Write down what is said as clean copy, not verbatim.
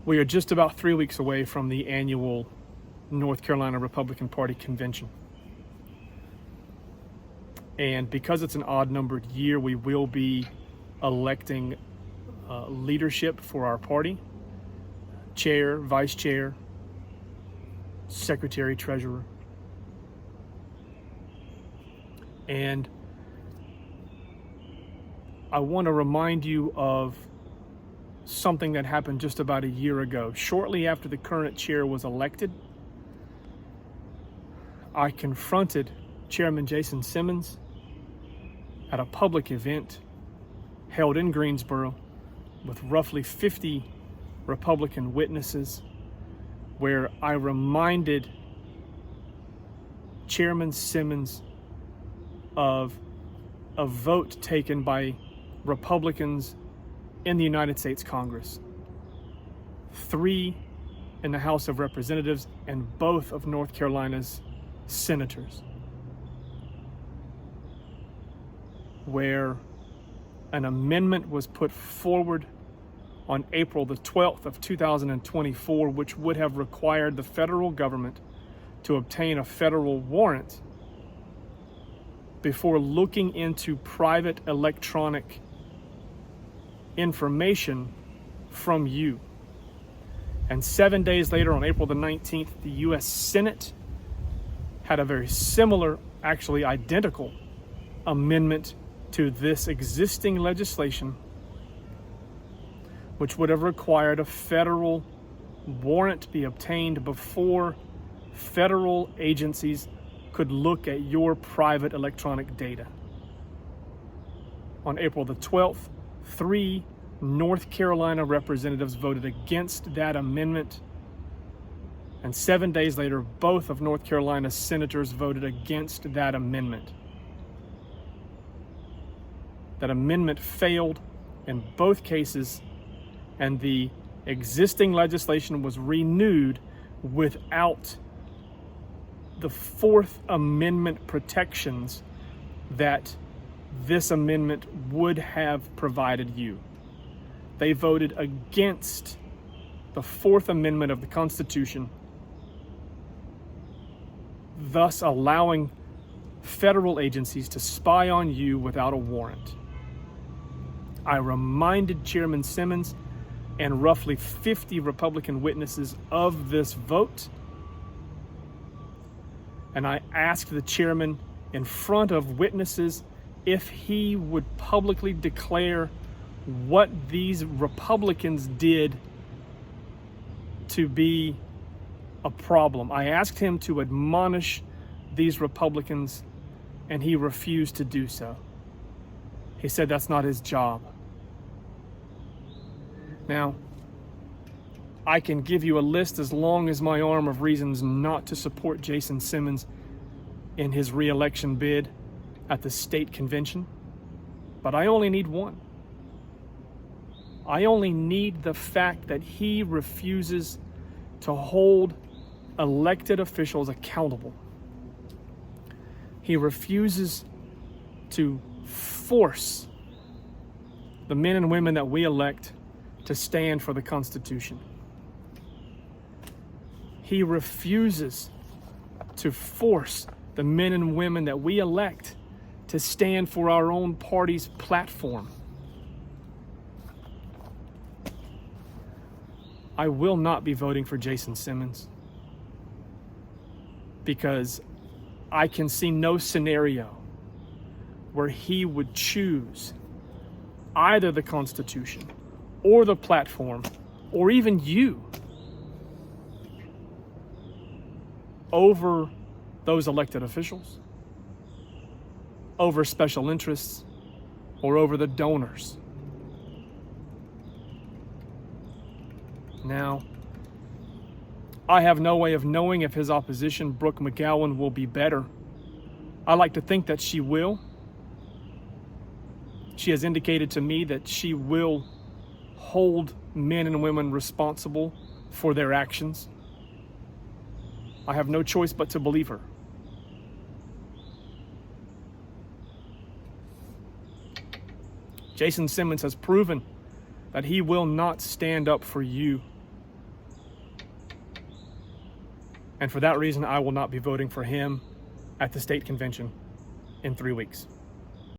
We are just about 3 weeks away from the annual North Carolina Republican Party convention. And because it's an odd-numbered year, we will be electing leadership for our party: chair, vice chair, secretary, treasurer. And I want to remind you of something that happened just about a year ago. Shortly after the current chair was elected, I confronted Chairman Jason Simmons at a public event held in Greensboro with roughly 50 Republican witnesses, where I reminded Chairman Simmons of a vote taken by Republicans in the United States Congress, 3 in the House of Representatives and both of North Carolina's senators, where an amendment was put forward on April the 12th of 2024, which would have required the federal government to obtain a federal warrant before looking into private electronic information from you. And 7 days later, on April the 19th, the U.S. Senate had a very similar, actually identical, amendment to this existing legislation, which would have required a federal warrant be obtained before federal agencies could look at your private electronic data. On April the 12th, 3 North Carolina representatives voted against that amendment, and 7 days later, both of North Carolina's senators voted against that amendment. That amendment failed in both cases, and the existing legislation was renewed without the Fourth Amendment protections that this amendment would have provided you. They voted against the Fourth Amendment of the Constitution, thus allowing federal agencies to spy on you without a warrant. I reminded Chairman Simmons and roughly 50 Republican witnesses of this vote, and I asked the chairman in front of witnesses if he would publicly declare what these Republicans did to be a problem. I asked him to admonish these Republicans, and he refused to do so. He said that's not his job. Now, I can give you a list as long as my arm of reasons not to support Jason Simmons in his reelection bid at the state convention, but I only need one. I only need the fact that he refuses to hold elected officials accountable. He refuses to force the men and women that we elect to stand for the Constitution. He refuses to force the men and women that we elect to stand for our own party's platform. I will not be voting for Jason Simmons because I can see no scenario where he would choose either the Constitution or the platform or even you over those elected officials, over special interests, or over the donors. Now, I have no way of knowing if his opposition, Brooke McGowan, will be better. I like to think that she will. She has indicated to me that she will hold men and women responsible for their actions. I have no choice but to believe her. Jason Simmons has proven that he will not stand up for you And for that reason, I will not be voting for him at the state convention in 3 weeks.